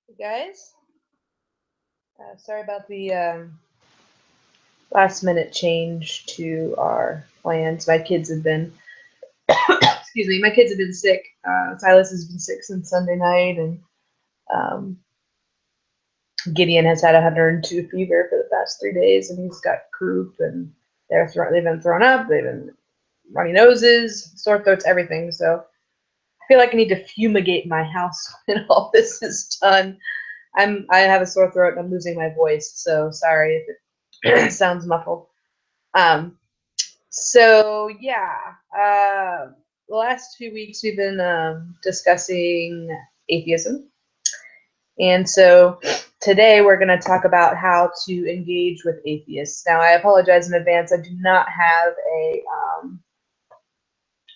Hey guys, sorry about the last minute change to our plans. My kids have been, excuse me, my kids have been sick. Silas has been sick since Sunday night, and um, Gideon has had 102 fever for the past 3 days, and he's got croup, and they've been thrown up, they've been runny noses, sore throats, everything. So I feel like I need to fumigate my house when all this is done. I have a sore throat and I'm losing my voice, so sorry if it sounds muffled. Um, so yeah, the last few weeks we've been discussing atheism, and so today we're going to talk about how to engage with atheists. Now, I apologize in advance; I do not have a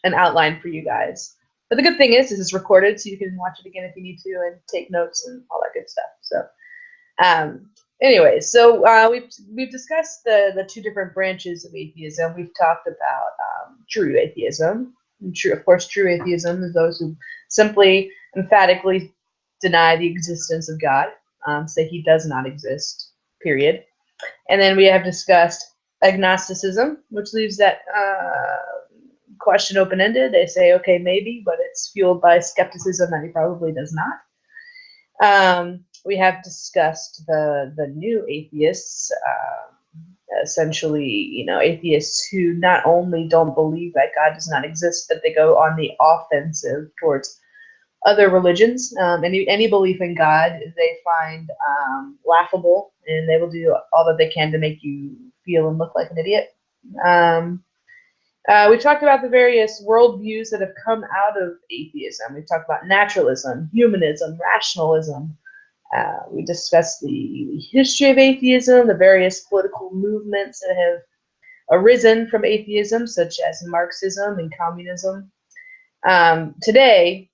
an outline for you guys. But the good thing is it's recorded, so you can watch it again if you need to and take notes and all that good stuff. So Um, anyways, so we've discussed the two different branches of atheism. We've talked about true atheism. And of course, true atheism is those who simply emphatically deny the existence of God, say He does not exist. Period. And then we have discussed agnosticism, which leaves that question open ended. They say, okay, maybe, but it's fueled by skepticism that He probably does not. We have discussed the new atheists, essentially, atheists who not only don't believe that God does not exist, but they go on the offensive towards other religions. Any belief in God they find laughable, and they will do all that they can to make you feel and look like an idiot. Um, we talked about the various worldviews that have come out of atheism. We've talked about naturalism, humanism, rationalism. We discussed the history of atheism, the various political movements that have arisen from atheism, such as Marxism and communism. Today,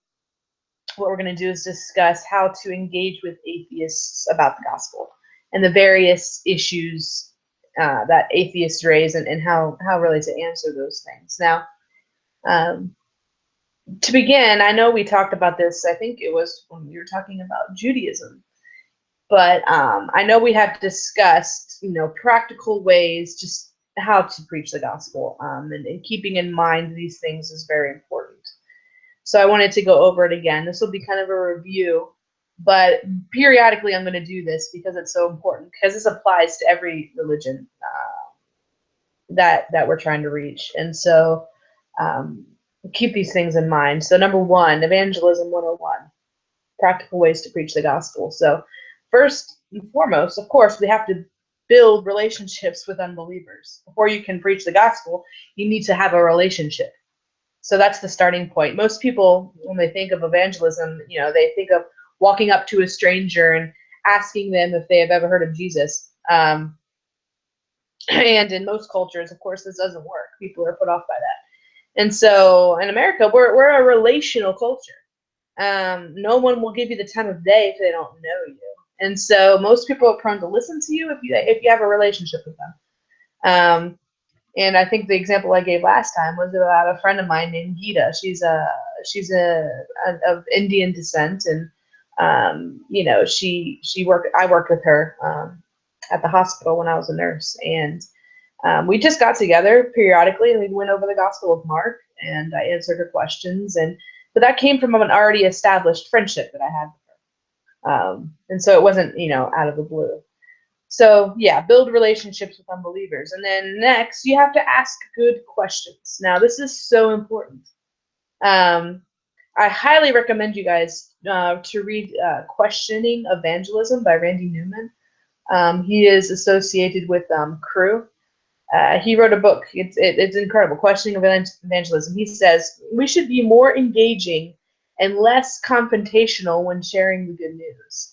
what we're going to do is discuss how to engage with atheists about the gospel and the various issues that atheists raise, and how really to answer those things. Now, um, to begin, I know we talked about this, I think it was when we were talking about Judaism. But I know we have discussed, practical ways, just how to preach the gospel, and keeping in mind these things is very important. So I wanted to go over it again. This will be kind of a review, but periodically I'm going to do this because it's so important, because this applies to every religion that we're trying to reach. And so um, keep these things in mind. So number one, Evangelism 101, practical ways to preach the gospel. So first and foremost, of course, we have to build relationships with unbelievers. Before you can preach the gospel, you need to have a relationship. So that's the starting point. Most people, when they think of evangelism, they think of walking up to a stranger and asking them if they have ever heard of Jesus. And in most cultures, of course, this doesn't work. People are put off by that. And so in America, we're a relational culture. No one will give you the time of day if they don't know you. And so most people are prone to listen to you if you have a relationship with them. And I think the example I gave last time was about a friend of mine named Gita. She's of Indian descent, and she worked. I worked with her at the hospital when I was a nurse, and we just got together periodically and we went over the Gospel of Mark, and I answered her questions, but that came from an already established friendship that I had with her, and so it wasn't out of the blue. So yeah, build relationships with unbelievers. And then next, you have to ask good questions. Now, this is so important. Um, I highly recommend you guys to read Questioning Evangelism by Randy Newman. He is associated with Cru. He wrote a book. It's incredible, Questioning Evangelism. He says, we should be more engaging and less confrontational when sharing the good news.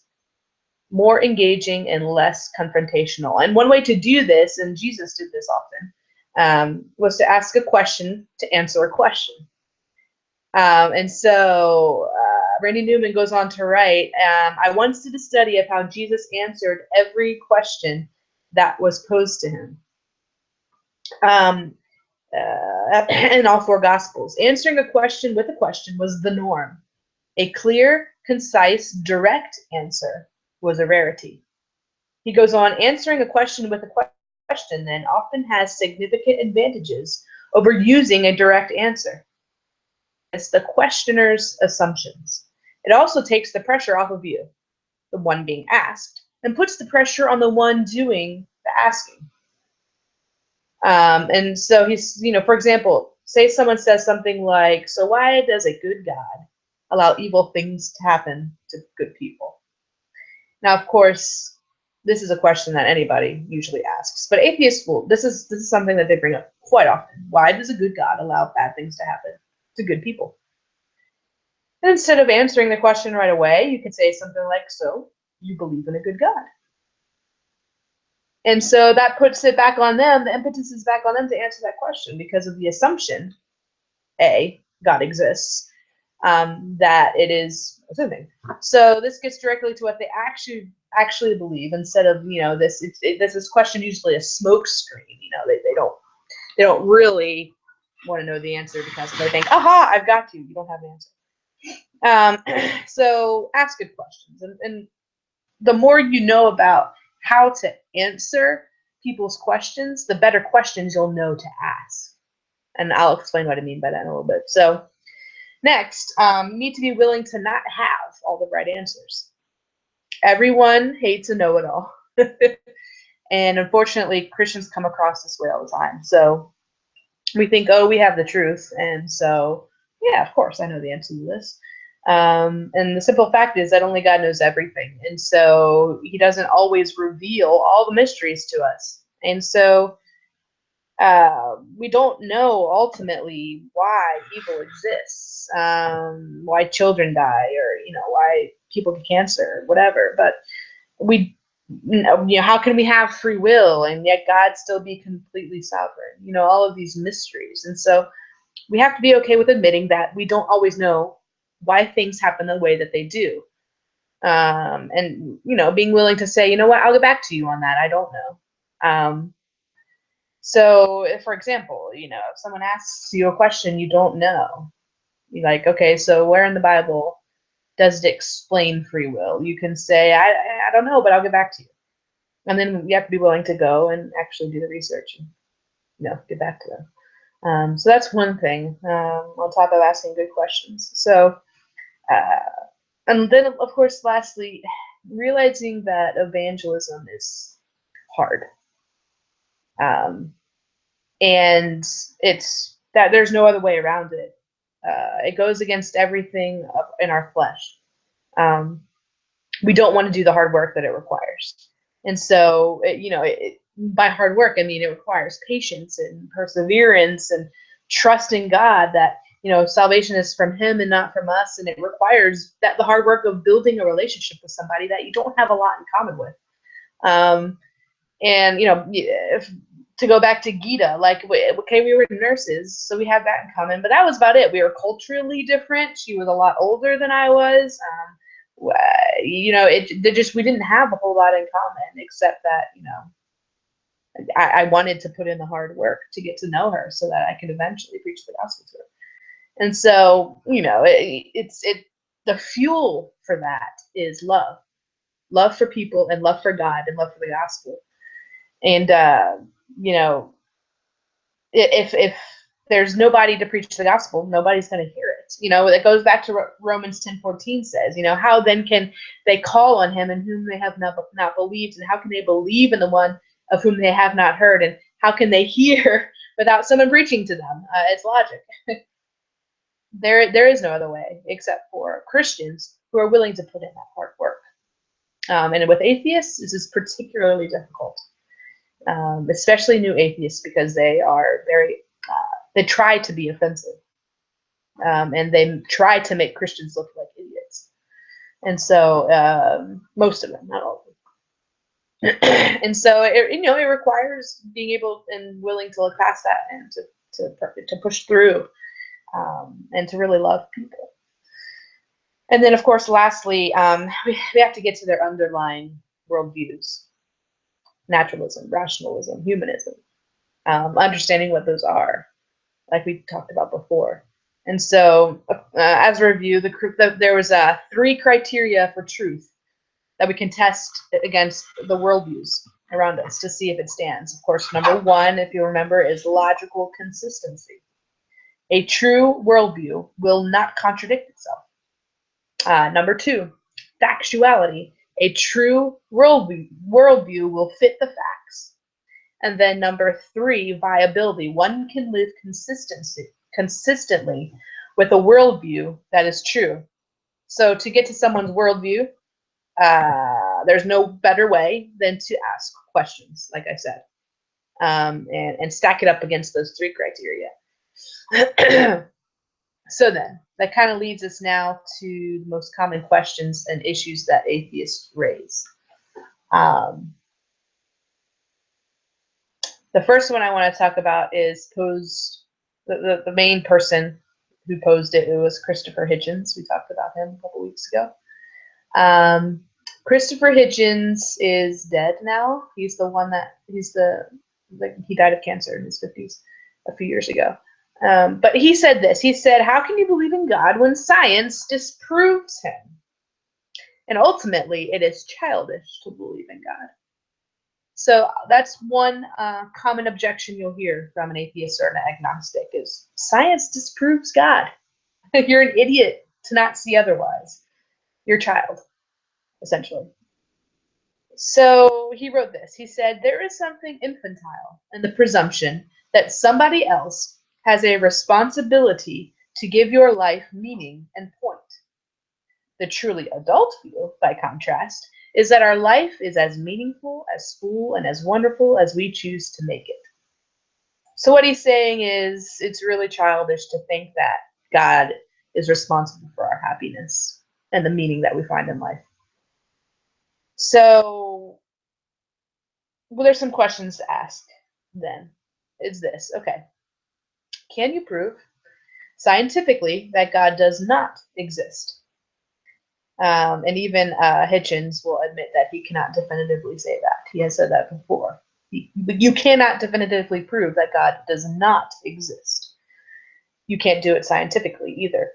More engaging and less confrontational. And one way to do this, and Jesus did this often, was to ask a question to answer a question. And so Randy Newman goes on to write, I once did a study of how Jesus answered every question that was posed to him. In all four Gospels, answering a question with a question was the norm. A clear, concise, direct answer was a rarity. He goes on, answering a question with a question then often has significant advantages over using a direct answer. It's the questioner's assumptions. It also takes the pressure off of you, the one being asked, and puts the pressure on the one doing the asking. And so he's, for example, say someone says something like, so why does a good God allow evil things to happen to good people? Now, of course, this is a question that anybody usually asks, but atheists will, this is something that they bring up quite often. Why does a good God allow bad things to happen to good people? And instead of answering the question right away, you could say something like, so you believe in a good God. And so that puts it back on them. The impetus is back on them to answer that question because of the assumption, A, God exists, that it is assuming. So this gets directly to what they actually believe instead of, this question usually a smoke screen. They don't really want to know the answer because they think, aha, I've got you. You don't have an answer. So ask good questions. And the more you know about how to answer people's questions, the better questions you'll know to ask. And I'll explain what I mean by that in a little bit. So next, you need to be willing to not have all the right answers. Everyone hates a know-it-all. And unfortunately, Christians come across this way all the time. So we think, oh, we have the truth. And so, yeah, of course, I know the answer to this. And the simple fact is that only God knows everything. And so he doesn't always reveal all the mysteries to us. And so we don't know ultimately why evil exists, why children die, or, why people get cancer, or whatever. But how can we have free will and yet God still be completely sovereign? All of these mysteries. And so we have to be okay with admitting that we don't always know why things happen the way that they do. And, being willing to say, you know what, I'll get back to you on that. I don't know. So if, for example, if someone asks you a question you don't know, you're like, okay, so where in the Bible does it explain free will? You can say, I don't know, but I'll get back to you. And then you have to be willing to go and actually do the research and, get back to them. So that's one thing, on top of asking good questions. So, and then, of course, lastly, realizing that evangelism is hard. And it's that there's no other way around it. It goes against everything in our flesh. We don't want to do the hard work that it requires. And so, by hard work, I mean, it requires patience and perseverance and trusting God that, salvation is from him and not from us. And it requires that the hard work of building a relationship with somebody that you don't have a lot in common with. And, to go back to Gita, like, okay, we were nurses, so we had that in common, but that was about it. We were culturally different. She was a lot older than I was. We didn't have a whole lot in common, except that, I wanted to put in the hard work to get to know her so that I could eventually preach the gospel to her. And so, the fuel for that is love for people and love for God and love for the gospel. And, if there's nobody to preach the gospel, nobody's going to hear it. It goes back to what Romans 10:14 says, how then can they call on him in whom they have not believed? And how can they believe in the one of whom they have not heard? And how can they hear without someone preaching to them? It's logic. There is no other way except for Christians who are willing to put in that hard work. And with atheists, this is particularly difficult. Especially new atheists, because they are they try to be offensive, and they try to make Christians look like idiots. And so most of them, not all of them. And so it requires being able and willing to look past that and to push through, and to really love people. And then, of course, lastly, we have to get to their underlying worldviews. Naturalism, rationalism, humanism, understanding what those are, like we talked about before. And so, as a review, there was 3 criteria for truth that we can test against the worldviews around us to see if it stands. Of course, number 1, if you remember, is logical consistency. A true worldview will not contradict itself. Number 2, factuality. A true worldview will fit the facts. And then number 3, viability. One can live consistently with a worldview that is true. So to get to someone's worldview, there's no better way than to ask questions, like I said, and stack it up against those 3 criteria. So then, that kind of leads us now to the most common questions and issues that atheists raise. The first one I want to talk about is the main person who posed it. It was Christopher Hitchens. We talked about him a couple weeks ago. Christopher Hitchens is dead now. He's the one that he died of cancer in his 50s a few years ago. But he said this. He said, "How can you believe in God when science disproves him? And ultimately, it is childish to believe in God." So that's one common objection you'll hear from an atheist or an agnostic is science disproves God. You're an idiot to not see otherwise. You're a child, essentially. So he wrote this. He said, "There is something infantile in the presumption that somebody else has a responsibility to give your life meaning and point. The truly adult view, by contrast, is that our life is as meaningful, as full, and as wonderful as we choose to make it." So what he's saying is it's really childish to think that God is responsible for our happiness and the meaning that we find in life. So, well, there's some questions to ask then. Is this, okay, can you prove scientifically that God does not exist? And even Hitchens will admit that he cannot definitively say that. He has said that before. You cannot definitively prove that God does not exist. You can't do it scientifically either.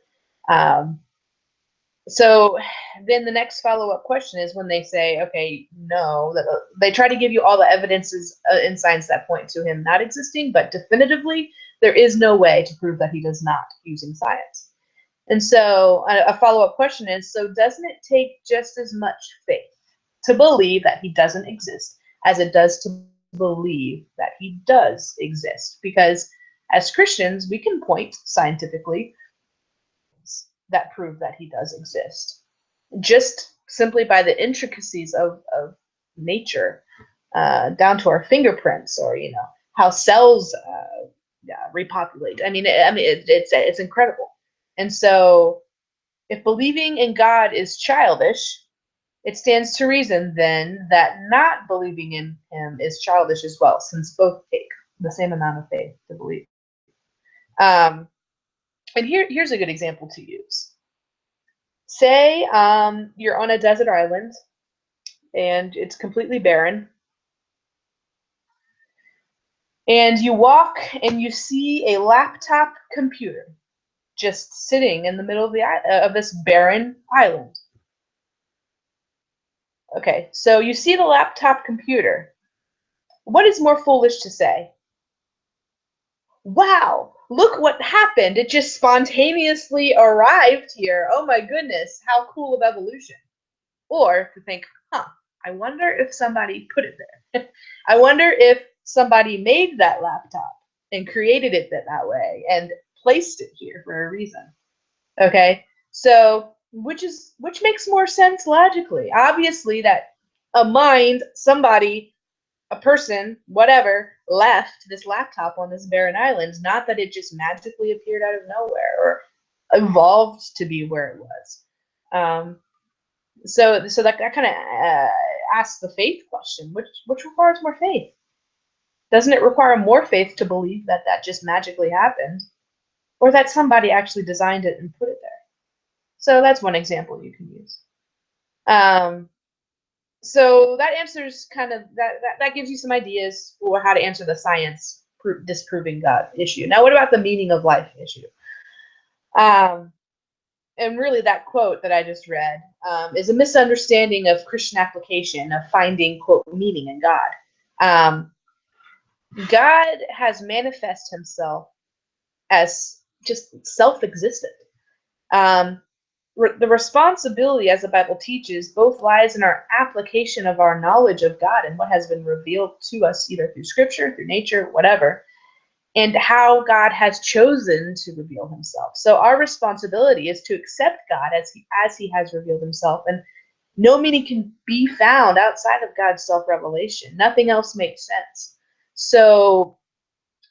So then the next follow-up question is when they say, okay, no, they try to give you all the evidences in science that point to him not existing, but definitively there is no way to prove that he does not using science. And so a follow-up question is, so doesn't it take just as much faith to believe that he doesn't exist as it does to believe that he does exist? Because as Christians, we can point scientifically that prove that he does exist, just simply by the intricacies of nature, down to our fingerprints, or how cells repopulate. It's incredible. And so, if believing in God is childish, it stands to reason then that not believing in him is childish as well, since both take the same amount of faith to believe. And here's a good example to use. Say you're on a desert island and it's completely barren, and you walk and you see a laptop computer just sitting in the middle of this barren island. Okay, so you see the laptop computer. What is more foolish to say? Wow, look what happened. It just spontaneously arrived here. Oh my goodness, how cool of evolution. Or to think, I wonder if somebody put it there. I wonder if somebody made that laptop and created it that way and placed it here for a reason. Okay, so which makes more sense logically? Obviously that a mind, somebody, a person, whatever, left this laptop on this barren island, not that it just magically appeared out of nowhere or evolved to be where it was. So that kind of asks the faith question, which requires more faith? Doesn't it require more faith to believe that just magically happened, or that somebody actually designed it and put it there? So that's one example you can use. So that answers kind of that gives you some ideas for how to answer the science disproving God issue. Now, what about the meaning of life issue? And really, that quote that I just read is a misunderstanding of Christian application of finding, quote, meaning in God. God has manifest himself as just self-existent. Um, the responsibility, as the Bible teaches, both lies in our application of our knowledge of God and what has been revealed to us either through Scripture, through nature, whatever, and how God has chosen to reveal himself. So our responsibility is to accept God as he has revealed himself, and no meaning can be found outside of God's self-revelation. Nothing else makes sense. So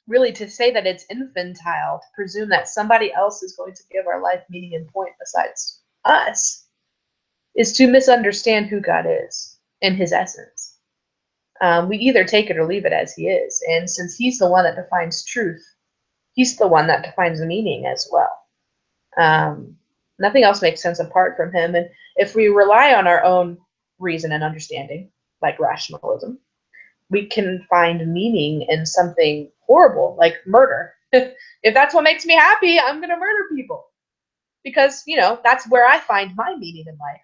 really, to say that it's infantile to presume that somebody else is going to give our life meaning and point besides us is to misunderstand who God is and his essence. We either take it or leave it as he is. And since he's the one that defines truth, he's the one that defines the meaning as well. Nothing else makes sense apart from him. And if we rely on our own reason and understanding, like rationalism, we can find meaning in something horrible like murder. If that's what makes me happy, I'm going to murder people because, that's where I find my meaning in life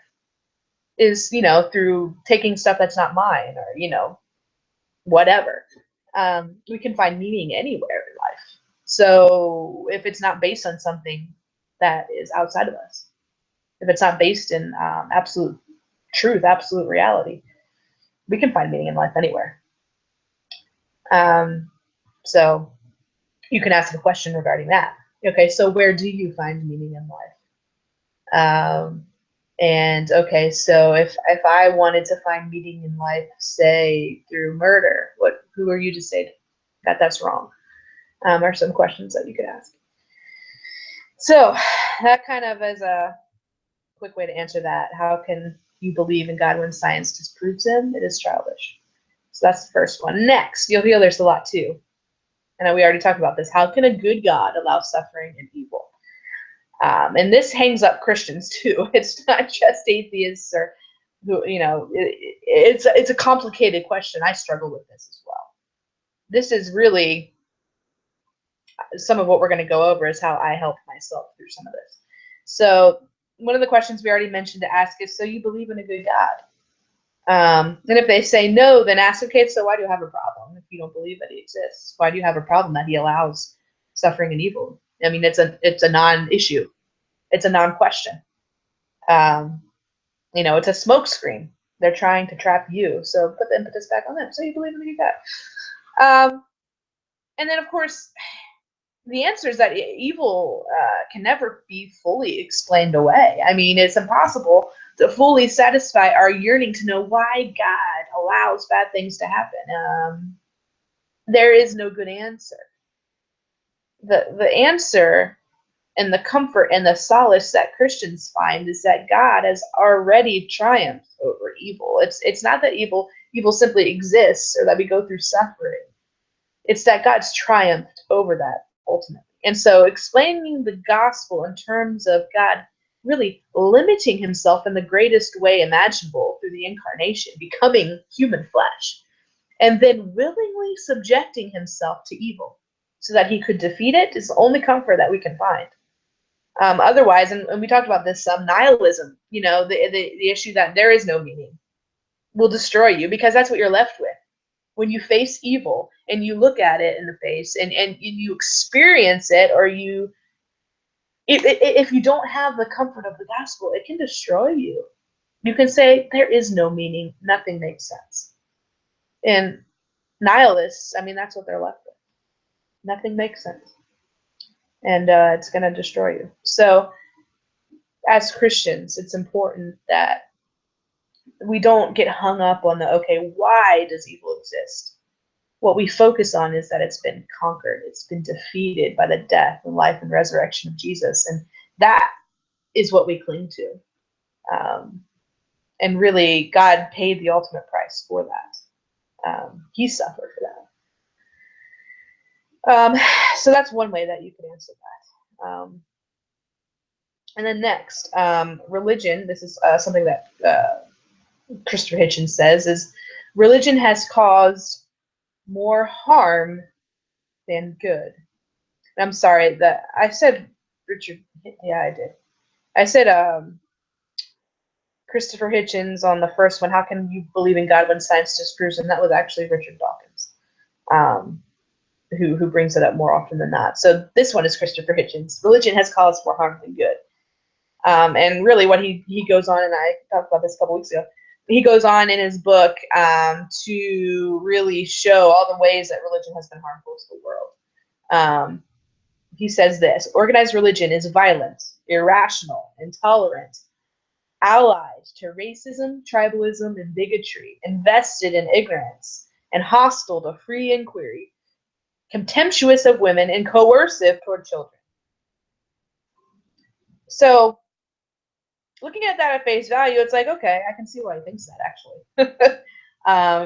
is, through taking stuff that's not mine or, whatever. We can find meaning anywhere in life. So if it's not based on something that is outside of us, if it's not based in absolute truth, absolute reality, we can find meaning in life anywhere. So you can ask a question regarding that. Okay, so where do you find meaning in life? And okay, so if I wanted to find meaning in life, say through murder, who are you to say that that's wrong? Are some questions that you could ask. So that kind of is a quick way to answer that. How can you believe in God when science disproves him? It is childish. So that's the first one. Next, you'll feel there's a lot too. And we already talked about this. How can a good God allow suffering and evil? And this hangs up Christians too. It's not just atheists or who, it's a complicated question. I struggle with this as well. This is really some of what we're going to go over is how I helped myself through some of this. So one of the questions we already mentioned to ask is, so you believe in a good God? And if they say no, then ask, okay, so why do you have a problem if you don't believe that he exists? Why do you have a problem that he allows suffering and evil? I mean, it's a non-issue. It's a non-question. It's a smokescreen. They're trying to trap you. So put the impetus back on them. So you believe in a good God. And then, of course, the answer is that evil can never be fully explained away. I mean, it's impossible to fully satisfy our yearning to know why God allows bad things to happen. There is no good answer. The answer and the comfort and the solace that Christians find is that God has already triumphed over evil. It's not that evil simply exists or that we go through suffering. It's that God's triumphed over that ultimately. And so explaining the gospel in terms of God really limiting himself in the greatest way imaginable through the incarnation, becoming human flesh, and then willingly subjecting himself to evil so that he could defeat it is the only comfort that we can find. Otherwise, and we talked about this some, nihilism, the issue that there is no meaning will destroy you because that's what you're left with. When you face evil and you look at it in the face and you experience it, or if you don't have the comfort of the gospel, it can destroy you. You can say there is no meaning, nothing makes sense. And nihilists, I mean, that's what they're left with. Nothing makes sense. And it's going to destroy you. So as Christians, it's important that we don't get hung up on okay, why does evil exist? What we focus on is that it's been conquered. It's been defeated by the death and life and resurrection of Jesus. And that is what we cling to. And really, God paid the ultimate price for that. He suffered for that. So that's one way that you can answer that. And then next, religion. This is something that Christopher Hitchens says is religion has caused more harm than good. I'm sorry that I said Richard. Yeah, I did. I said Christopher Hitchens on the first one. How can you believe in God when science disproves? And that was actually Richard Dawkins, who brings it up more often than not. So this one is Christopher Hitchens. Religion has caused more harm than good. And really, what he goes on, and I talked about this a couple weeks ago. He goes on in his book to really show all the ways that religion has been harmful to the world. He says this: organized religion is violent, irrational, intolerant, allied to racism, tribalism, and bigotry, invested in ignorance, and hostile to free inquiry, contemptuous of women, and coercive toward children. So, looking at that at face value, it's like, okay, I can see why he thinks that, actually.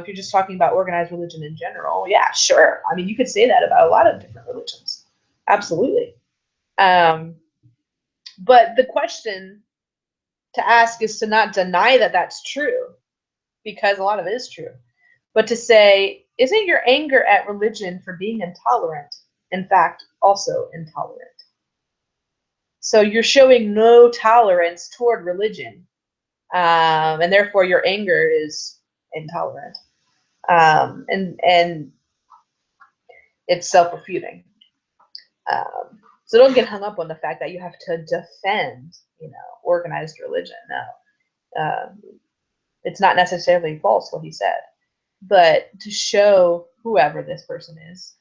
If you're just talking about organized religion in general, yeah, sure. I mean, you could say that about a lot of different religions. Absolutely. But the question to ask is to not deny that that's true, because a lot of it is true, but to say, isn't your anger at religion for being intolerant, in fact, also intolerant? So you're showing no tolerance toward religion, and therefore your anger is intolerant, and it's self-refuting. So don't get hung up on the fact that you have to defend, organized religion. No, it's not necessarily false what he said, but to show whoever this person is,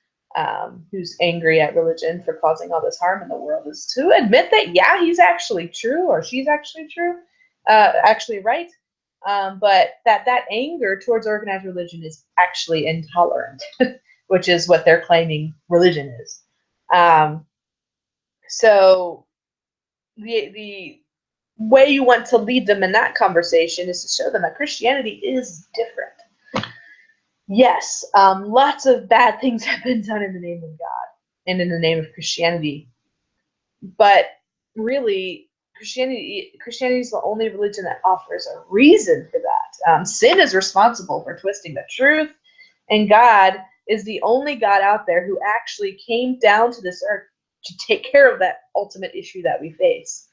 who's angry at religion for causing all this harm in the world, is to admit that, yeah, he's actually true, or she's actually true, actually right, but that anger towards organized religion is actually intolerant, which is what they're claiming religion is. So the way you want to lead them in that conversation is to show them that Christianity is different. Yes, lots of bad things have been done in the name of God and in the name of Christianity, but really, Christianity is the only religion that offers a reason for that. Sin is responsible for twisting the truth, and God is the only God out there who actually came down to this earth to take care of that ultimate issue that we face.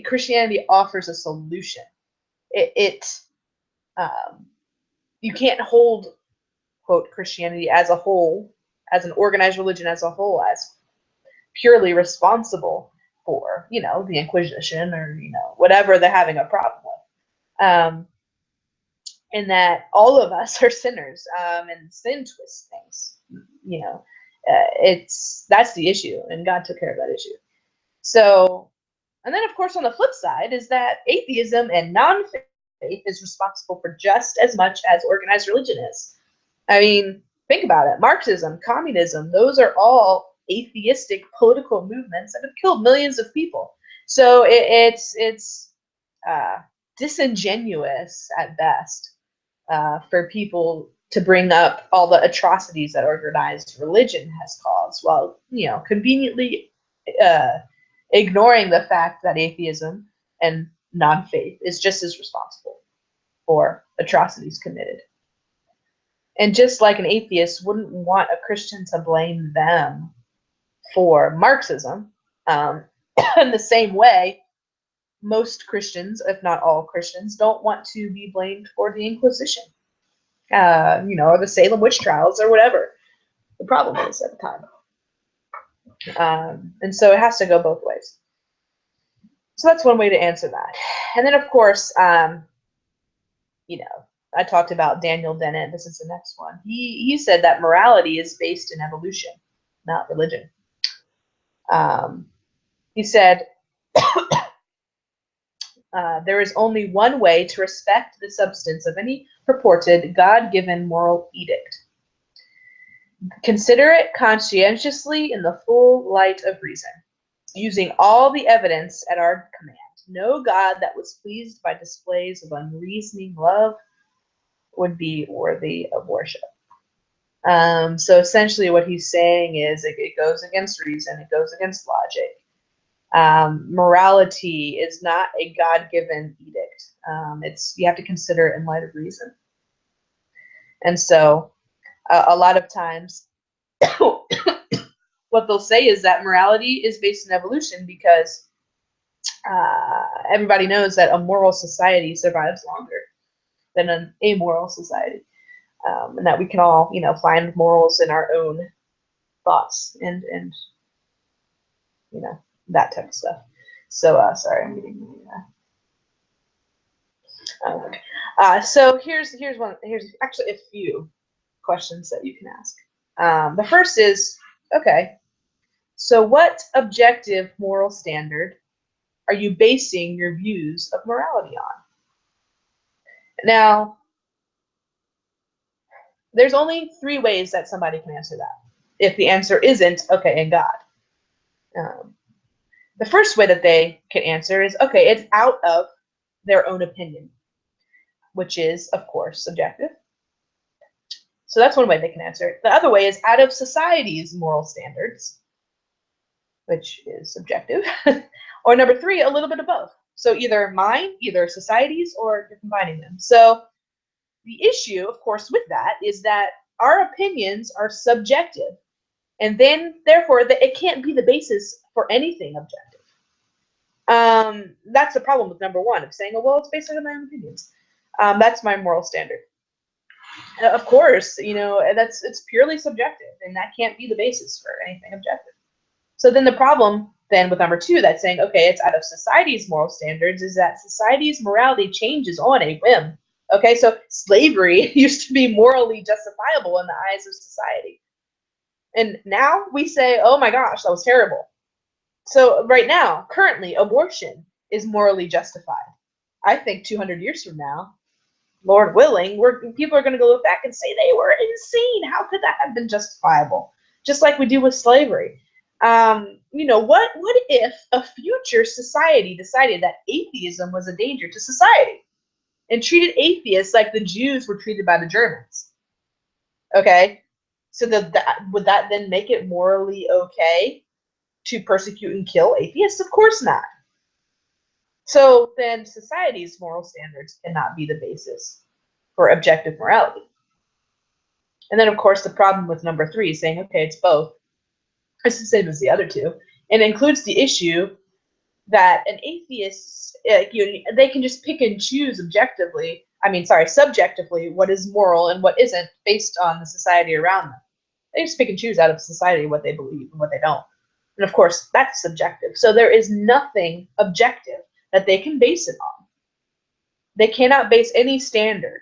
Christianity offers a solution. You can't hold, quote, Christianity as a whole, as an organized religion as a whole, as purely responsible for, the Inquisition or, whatever they're having a problem with. And that all of us are sinners, and sin twists things. That's the issue, and God took care of that issue. So, and then of course on the flip side is that atheism and non-faith is responsible for just as much as organized religion is. I mean, think about it. Marxism, communism, those are all atheistic political movements that have killed millions of people. So it's disingenuous at best for people to bring up all the atrocities that organized religion has caused, while conveniently ignoring the fact that atheism and non-faith is just as responsible for atrocities committed. And just like an atheist wouldn't want a Christian to blame them for Marxism, in the same way, most Christians, if not all Christians, don't want to be blamed for the Inquisition, or the Salem witch trials, or whatever the problem is at the time. And so it has to go both ways. So that's one way to answer that. And then, of course, I talked about Daniel Dennett. This is the next one. He said that morality is based in evolution, not religion. He said, there is only one way to respect the substance of any purported God-given moral edict. Consider it conscientiously in the full light of reason, using all the evidence at our command. No God that was pleased by displays of unreasoning love would be worthy of worship. So essentially what he's saying is it goes against reason, it goes against logic. Morality is not a God-given edict. You have to consider it in light of reason. And so a lot of times what they'll say is that morality is based in evolution because everybody knows that a moral society survives longer than an amoral society, and that we can all, find morals in our own thoughts and that type of stuff. So sorry, I'm getting. Okay. So here's actually a few questions that you can ask. The first is, okay, so what objective moral standard are you basing your views of morality on? Now, there's only three ways that somebody can answer that. If the answer isn't, okay, in God. The first way that they can answer is, okay, it's out of their own opinion, which is, of course, subjective. So that's one way they can answer it. The other way is out of society's moral standards, which is subjective. Or number three, a little bit of both. So either mine, either society's, or you're combining them. So the issue, of course, with that is that our opinions are subjective. And then, therefore, it can't be the basis for anything objective. That's the problem with number one, of saying, oh, well, it's based on my own opinions. That's my moral standard. Of course, it's purely subjective, and that can't be the basis for anything objective. So then the problem then with number two, that's saying, okay, it's out of society's moral standards, is that society's morality changes on a whim. Okay, so slavery used to be morally justifiable in the eyes of society. And now we say, oh my gosh, that was terrible. So right now, currently, abortion is morally justified. I think 200 years from now, Lord willing, people are going to go look back and say they were insane. How could that have been justifiable? Just like we do with slavery. What if a future society decided that atheism was a danger to society and treated atheists like the Jews were treated by the Germans? Okay, so would that then make it morally okay to persecute and kill atheists? Of course not. So then society's moral standards cannot be the basis for objective morality. And then, of course, the problem with number three, saying, okay, it's both, it's the same as the other two, and includes the issue that an atheist, they can just pick and choose subjectively, what is moral and what isn't based on the society around them. They just pick and choose out of society what they believe and what they don't. And of course, that's subjective. So there is nothing objective that they can base it on. They cannot base any standard,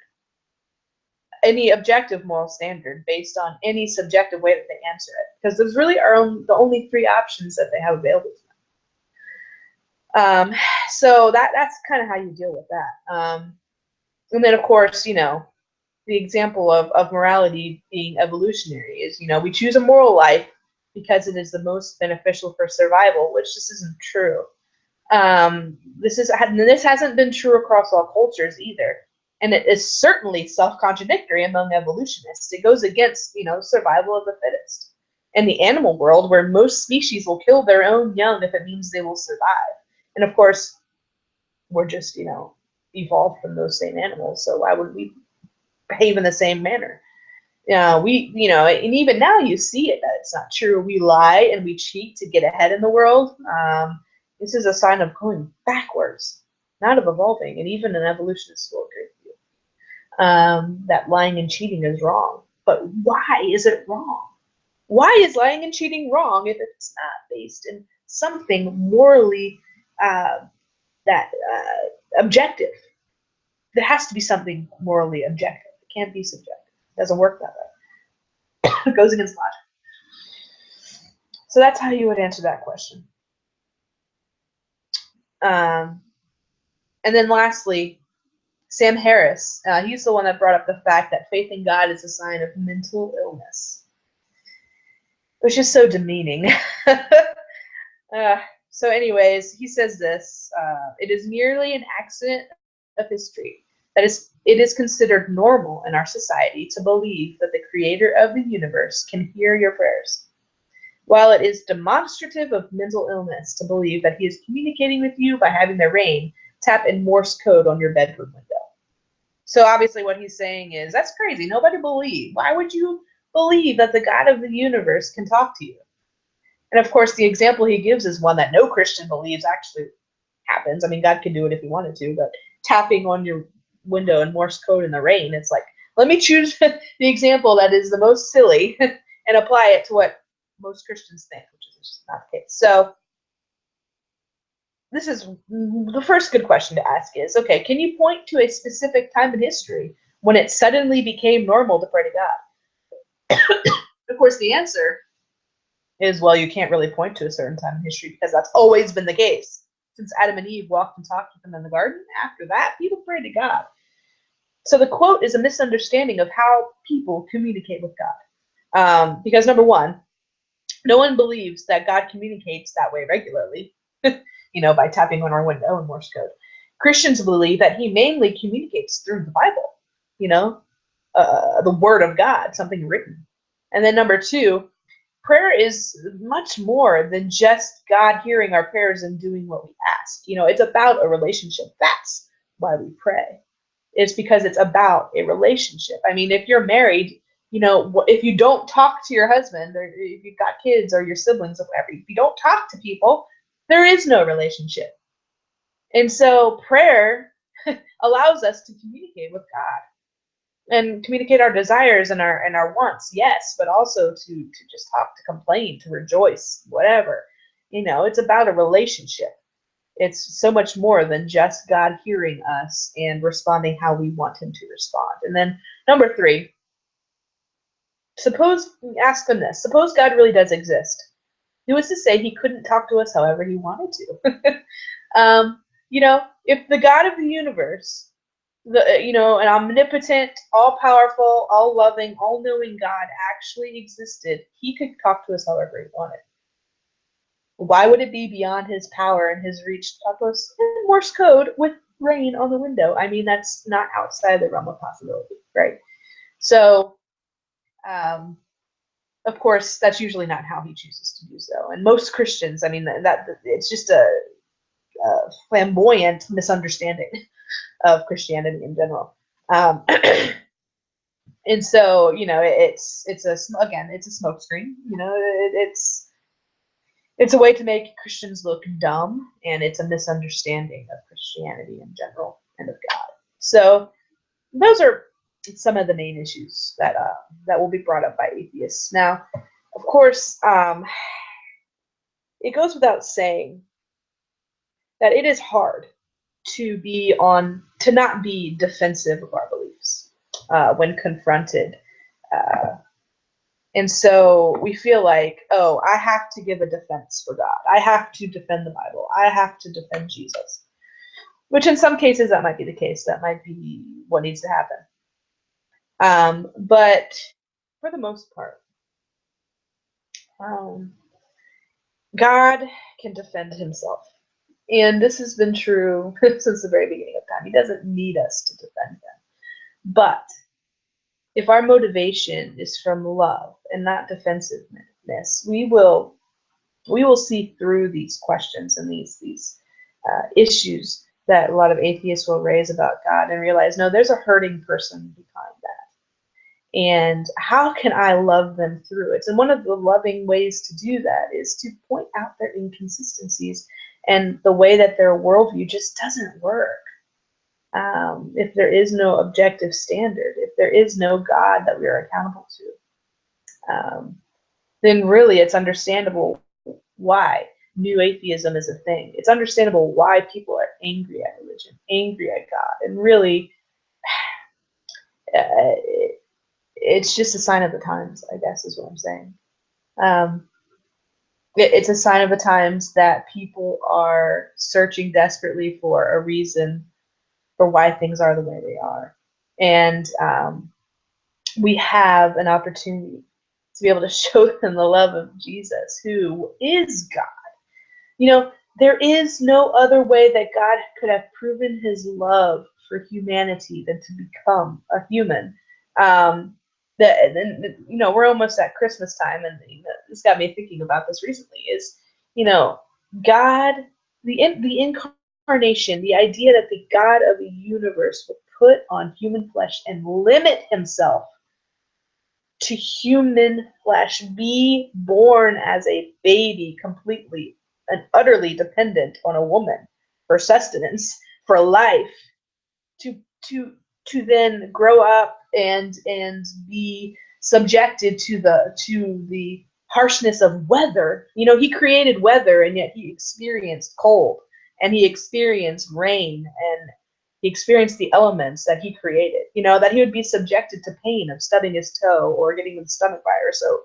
any objective moral standard, based on any subjective way that they answer it, because those really are the only three options that they have available to them. So that's kind of how you deal with that. And then, of course, the example of morality being evolutionary is, we choose a moral life because it is the most beneficial for survival, which just isn't true. This hasn't been true across all cultures either. And it is certainly self-contradictory among evolutionists. It goes against, survival of the fittest. In the animal world, where most species will kill their own young if it means they will survive. And of course, we're just, evolved from those same animals. So why would we behave in the same manner? And even now you see it, that it's not true. We lie and we cheat to get ahead in the world. This is a sign of going backwards, not of evolving. And even an evolutionist will agree with you that lying and cheating is wrong. But why is it wrong? Why is lying and cheating wrong if it's not based in something morally objective? There has to be something morally objective. It can't be subjective. It doesn't work that way. It goes against logic. So that's how you would answer that question. And then lastly, Sam Harris, he's the one that brought up the fact that faith in God is a sign of mental illness, which is so demeaning. So anyways, he says this, it is merely an accident of history that it is considered normal in our society to believe that the creator of the universe can hear your prayers, while it is demonstrative of mental illness to believe that he is communicating with you by having the rain tap in Morse code on your bedroom window. So obviously what he's saying is, that's crazy. Nobody believe. Why would you believe that the God of the universe can talk to you? And of course, the example he gives is one that no Christian believes actually happens. I mean, God could do it if he wanted to, but tapping on your window in Morse code in the rain, it's like, let me choose the example that is the most silly and apply it to what most Christians think, which is just not the case. So this is the first good question to ask is, okay, can you point to a specific time in history when it suddenly became normal to pray to God? Of course, the answer is, well, you can't really point to a certain time in history because that's always been the case. Since Adam and Eve walked and talked with him in the garden, after that, people prayed to God. So the quote is a misunderstanding of how people communicate with God. Because number one, no one believes that God communicates that way regularly, by tapping on our window in Morse code. Christians believe that he mainly communicates through the Bible, the word of God, something written. And then number two, prayer is much more than just God hearing our prayers and doing what we ask. It's about a relationship. That's why we pray. It's because it's about a relationship. I mean, if you're married, if you don't talk to your husband, or if you've got kids or your siblings or whatever, if you don't talk to people, there is no relationship. And so prayer allows us to communicate with God and communicate our desires and our wants, yes, but also to just talk, to complain, to rejoice, whatever. It's about a relationship. It's so much more than just God hearing us and responding how we want him to respond. And then number three, ask them this: suppose God really does exist. Who is to say he couldn't talk to us however he wanted to? If the God of the universe, an omnipotent, all-powerful, all-loving, all-knowing God actually existed, he could talk to us however he wanted. Why would it be beyond his power and his reach to talk to us in Morse code with rain on the window? I mean, that's not outside the realm of possibility, right? So, of course, that's usually not how he chooses to do so. And most Christians, I mean, that it's just a flamboyant misunderstanding of Christianity in general. And so, it's a smokescreen. It's a way to make Christians look dumb, and it's a misunderstanding of Christianity in general and of God. So those are some of the main issues that will be brought up by atheists. Now, of course, it goes without saying that it is hard to not be defensive of our beliefs when confronted. And so we feel like, oh, I have to give a defense for God. I have to defend the Bible. I have to defend Jesus. Which in some cases that might be the case. That might be what needs to happen. But for the most part, God can defend himself. And this has been true since the very beginning of time. He doesn't need us to defend him. But if our motivation is from love and not defensiveness, we will see through these questions and these issues that a lot of atheists will raise about God and realize, no, there's a hurting person behind that. And how can I love them through it? And one of the loving ways to do that is to point out their inconsistencies and the way that their worldview just doesn't work. If there is no objective standard, if there is no God that we are accountable to, then really it's understandable why new atheism is a thing. It's understandable why people are angry at religion, angry at God, and really, it's just a sign of the times, I guess, is what I'm saying. It's a sign of the times that people are searching desperately for a reason for why things are the way they are. And we have an opportunity to be able to show them the love of Jesus, who is God. There is no other way that God could have proven his love for humanity than to become a human. We're almost at Christmas time, and this got me thinking about this recently, is, God, the incarnation, the idea that the God of the universe would put on human flesh and limit himself to human flesh, be born as a baby, completely and utterly dependent on a woman for sustenance, for life, to to then grow up and be subjected to the harshness of weather. You know, he created weather, and yet he experienced cold, and he experienced rain, and he experienced the elements that he created. You know, that he would be subjected to pain of stubbing his toe or getting the stomach virus, so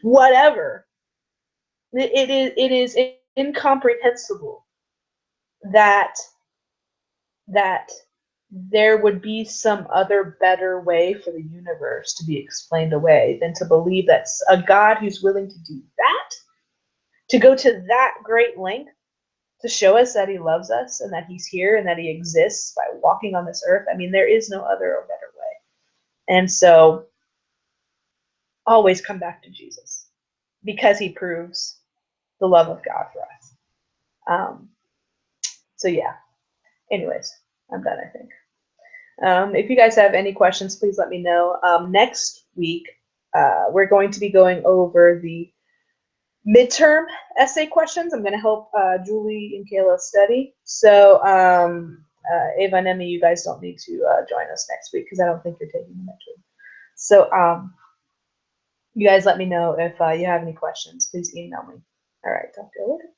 whatever. It is incomprehensible that that there would be some other better way for the universe to be explained away than to believe that a God who's willing to do that, to go to that great length to show us that he loves us and that he's here and that he exists by walking on this earth. I mean, there is no other or better way. And so always come back to Jesus because he proves the love of God for us. So yeah, anyways, I'm done, I think. If you guys have any questions, please let me know. Next week, we're going to be going over the midterm essay questions. I'm going to help Julie and Kayla study. So Ava and Emmy, you guys don't need to join us next week because I don't think you're taking the midterm. So you guys let me know if you have any questions. Please email me. All right, talk to you later.